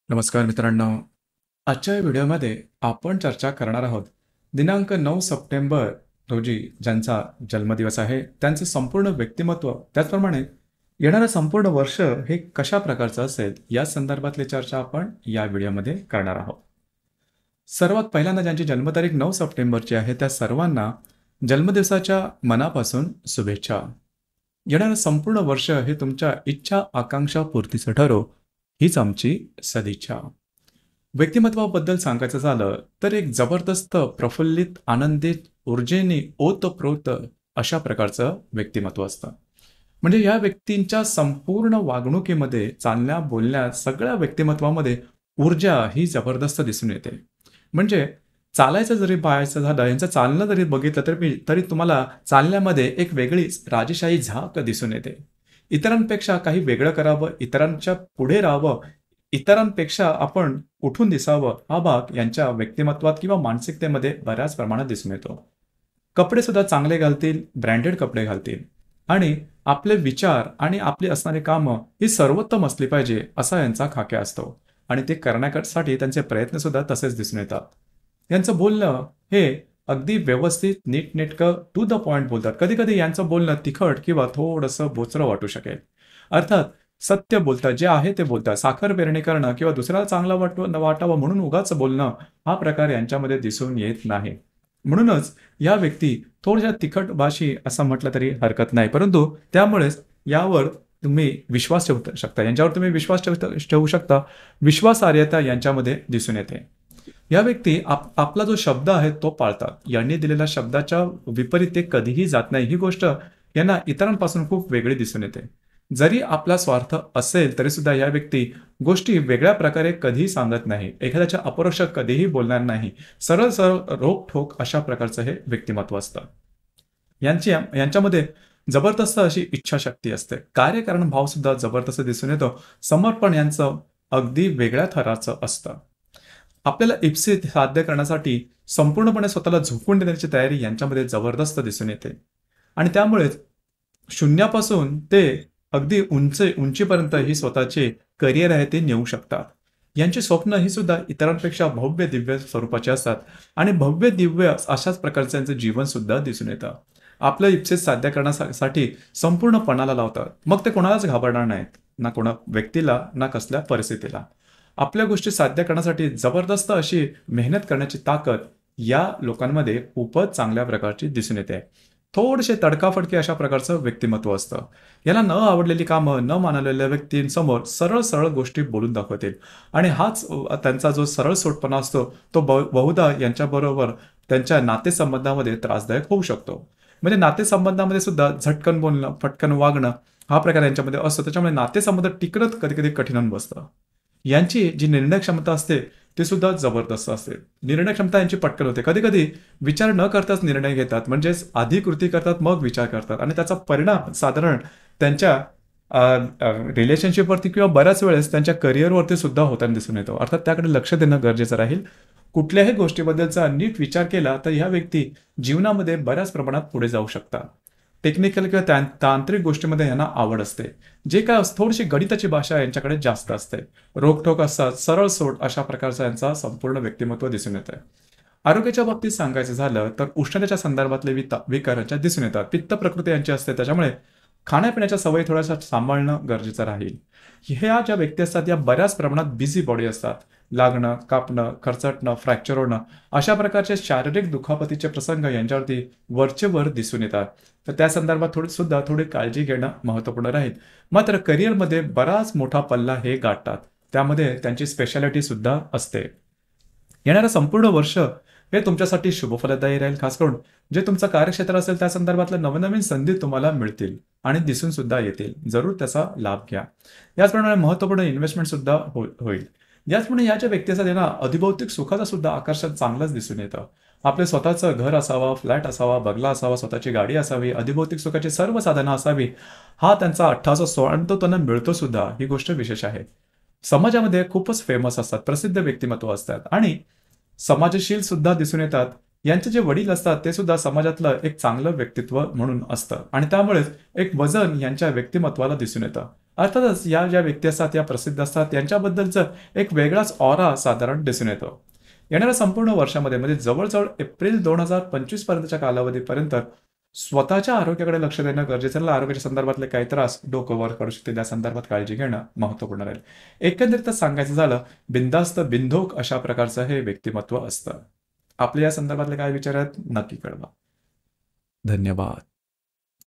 नमस्कार मित्रांनो. आजच्या या व्हिडिओमध्ये आपण चर्चा करणार आहोत दिनांक 9 सप्टेंबर रोजी ज्यांचा जन्मदिवस आहे त्यांचे संपूर्ण व्यक्तिमत्व, त्याचप्रमाणे येणारं संपूर्ण वर्ष हे कशा प्रकारचं असेल या संदर्भातली चर्चा आपण या व्हिडिओमध्ये करणार आहोत. सर्वात पहिल्यांदा ज्यांची जन्मतारीख 9 सप्टेंबरची आहे त्या सर्वांना जन्मदिवसाच्या मनापासून शुभेच्छा. येणारं संपूर्ण वर्ष हे तुमच्या इच्छा आकांक्षा पूर्तीचं ठरो हीच आमची सदिच्छा. व्यक्तिमत्वाबद्दल सांगायचं झालं तर एक जबरदस्त प्रफुल्लित आनंदित ऊर्जेने ओतप्रोत अशा प्रकारचं व्यक्तिमत्व असतं. म्हणजे या व्यक्तींच्या संपूर्ण वागणुकीमध्ये, चालण्या बोलण्या सगळ्या व्यक्तिमत्वामध्ये ऊर्जा ही जबरदस्त दिसून येते. म्हणजे चालायचं जरी पाहायचं झालं, यांचं चालणं जरी बघितलं तरी तुम्हाला चालण्यामध्ये एक वेगळीच राजेशाही झाक दिसून येते. इतरांपेक्षा काही वेगळं करावं, इतरांच्या पुढे राहावं, इतरांपेक्षा आपण उठून दिसावं, हा भाग यांच्या व्यक्तिमत्वात किंवा मानसिकतेमध्ये बऱ्याच प्रमाणात दिसून येतो. कपडे सुद्धा चांगले घालतील, ब्रँडेड कपडे घालतील आणि आपले विचार आणि आपली असणारी कामं ही सर्वोत्तम असली पाहिजे असा यांचा खाक्या असतो आणि ते करण्यासाठी त्यांचे प्रयत्न सुद्धा तसेच दिसून येतात. यांचं बोलणं हे अगदी व्यवस्थित, नीटनेटकं, टू द पॉइंट बोलतात. कधी कधी यांचं बोलणं तिखट किंवा थोडंसं बोचरं वाटू शकेल. अर्थात सत्य बोलतात, जे आहे ते बोलतात. साखर पेरणी करणं किंवा दुसऱ्याला चांगलं वाटावं म्हणून उगाच बोलणं हा प्रकार यांच्यामध्ये दिसून येत नाही. म्हणूनच या व्यक्ती थोड्याशा तिखट भाषी असं म्हटलं तरी हरकत नाही. परंतु त्यामुळेच यावर तुम्ही विश्वास ठेवू शकता, यांच्यावर तुम्ही विश्वास ठेवू शकता. विश्वासार्हता यांच्यामध्ये दिसून येते. या व्यक्ती आपला जो शब्द आहे तो पाळतात. यांनी दिलेल्या शब्दाच्या विपरीत ते कधीही जात नाही. ही गोष्ट यांना इतरांपासून खूप वेगळी दिसून येते. जरी आपला स्वार्थ असेल तरी सुद्धा या व्यक्ती गोष्टी वेगळ्या प्रकारे कधीही सांगत नाही. एखाद्याच्या अपरोक्ष कधीही बोलणार नाही. सरळ सरळ रोखठोक अशा प्रकारचं हे व्यक्तिमत्व असतं. यांच्यामध्ये जबरदस्त अशी इच्छाशक्ती असते. कार्यकारण भाव सुद्धा जबरदस्त दिसून येतो. समर्पण यांचं अगदी वेगळ्या थराचं असतं. आपल्याला इप्सित साध्य करण्यासाठी संपूर्णपणे स्वतःला झोकून देण्याची तयारी यांच्यामध्ये जबरदस्त दिसून येते आणि त्यामुळेच शून्यापासून ते अगदी उंचीपर्यंत ही स्वतःचे करिअर आहे ते नेऊ शकतात. यांची स्वप्न ही सुद्धा इतरांपेक्षा भव्य दिव्य स्वरूपाची असतात आणि भव्य दिव्य अशाच प्रकारचं यांचं जीवन सुद्धा दिसून येतं. आपलं इप्सित साध्य करण्यासाठी संपूर्ण पणाला लावतात. मग ते कोणालाच घाबरणार नाहीत, ना कोणा व्यक्तीला ना कसल्या परिस्थितीला. आपल्या गोष्टी साध्य करण्यासाठी जबरदस्त अशी मेहनत करण्याची ताकद या लोकांमध्ये खूपच चांगल्या प्रकारची दिसून येते. थोडेसे तडकाफडकी अशा प्रकारचं व्यक्तिमत्व असतं. याला न आवडलेली कामं न मानलेल्या व्यक्तींसमोर सरळ सरळ गोष्टी बोलून दाखवतील आणि हाच त्यांचा जो सरळ सोटपणा असतो तो बहुधा यांच्याबरोबर त्यांच्या नातेसंबंधामध्ये त्रासदायक होऊ शकतो. म्हणजे नातेसंबंधामध्ये सुद्धा झटकन बोलणं, फटकन वागणं हा प्रकार यांच्यामध्ये असतो. त्याच्यामुळे नातेसंबंध टिकणं कधी कधी कठीण होऊन बसतं. यांची जी निर्णय क्षमता असते ते सुद्धा जबरदस्त असते. निर्णय क्षमता यांची पटकन होते. कधी कधी विचार न करताच निर्णय घेतात, म्हणजेच आधी कृती करतात मग विचार करतात आणि त्याचा परिणाम साधारण त्यांच्या रिलेशनशिपवरती किंवा बऱ्याच वेळेस त्यांच्या करिअरवरती सुद्धा होताना दिसून येतो. अर्थात त्याकडे लक्ष देणं गरजेचं राहील. कुठल्याही गोष्टीबद्दलचा नीट विचार केला तर ह्या व्यक्ती जीवनामध्ये बऱ्याच प्रमाणात पुढे जाऊ शकतात. टेक्निकल किंवा तांत्रिक गोष्टीमध्ये यांना आवड असते. जे काय थोडीशी गणिताची भाषा यांच्याकडे जास्त असते. रोखठोक असतात, सरळ सोड अशा प्रकारचा यांचा संपूर्ण व्यक्तिमत्व दिसून येतं. आरोग्याच्या बाबतीत सांगायचं झालं तर उष्णतेच्या संदर्भातले विकार यांच्या दिसून येतात. पित्त प्रकृती यांची असते, त्याच्यामुळे खाण्यापिण्याच्या सवयी थोड्याशा सांभाळणं गरजेचं राहील. ह्या ज्या व्यक्ती असतात या बऱ्याच प्रमाणात बिझी बॉडी असतात. लागणं, कापणं, खरचटणं, फ्रॅक्चर होणं अशा प्रकारचे शारीरिक दुखापतीचे प्रसंग यांच्यावरती वरचेवर दिसून येतात. तर त्या संदर्भात थोडी काळजी घेणं महत्त्वपूर्ण राहील. मात्र करिअरमध्ये बराच मोठा पल्ला हे गाठतात. त्यामध्ये त्यांची स्पेशालिटी सुद्धा असते. येणारं संपूर्ण वर्ष हे तुमच्यासाठी शुभफलदायी राहील. खास करून जे तुमचं कार्यक्षेत्र असेल त्या संदर्भातल्या नवनवीन संधी तुम्हाला मिळतील आणि दिसून सुद्धा येतील. जरूर त्याचा लाभ घ्या. याचप्रमाणे महत्त्वपूर्ण इन्व्हेस्टमेंट सुद्धा होईल. याचप्रमाणे या ज्या व्यक्ती असतात त्यांना अधिभौतिक सुखाचा सुद्धा आकर्षण चांगलंच दिसून येतं. आपले स्वतःचं घर असावं, फ्लॅट असावा, बंगला असावा, स्वतःची गाडी असावी, अधिभौतिक सुखाची सर्व साधनं असावी, हा त्यांचा 18 सोळा आणि तो त्यांना मिळतो सुद्धा. ही गोष्ट विशेष आहे. समाजामध्ये खूपच फेमस असतात, प्रसिद्ध व्यक्तिमत्व असतात आणि समाजशील सुद्धा दिसून येतात. यांचे जे वडील असतात ते सुद्धा समाजातलं एक चांगलं व्यक्तित्व म्हणून असतं आणि त्यामुळेच एक वजन यांच्या व्यक्तिमत्वाला दिसून येतं. अर्थातच या ज्या व्यक्ती असतात या प्रसिद्ध असतात यांच्याबद्दलचं एक वेगळाच ऑरा साधारण दिसून येतो. येणाऱ्या संपूर्ण वर्षामध्ये म्हणजे जवळजवळ एप्रिल 2025 पर्यंतच्या कालावधीपर्यंत स्वतःच्या आरोग्याकडे लक्ष देणं गरजेचं आहे. आरोग्याच्या संदर्भातले काही त्रास डोकं वर करू शकते त्या संदर्भात काळजी घेणं महत्त्वपूर्ण राहील. एकंदरीत सांगायचं झालं, बिनधास्त बिनधोक अशा प्रकारचं हे व्यक्तिमत्व असतं. आपले या संदर्भातले काय विचार आहेत नक्की कळवा. धन्यवाद.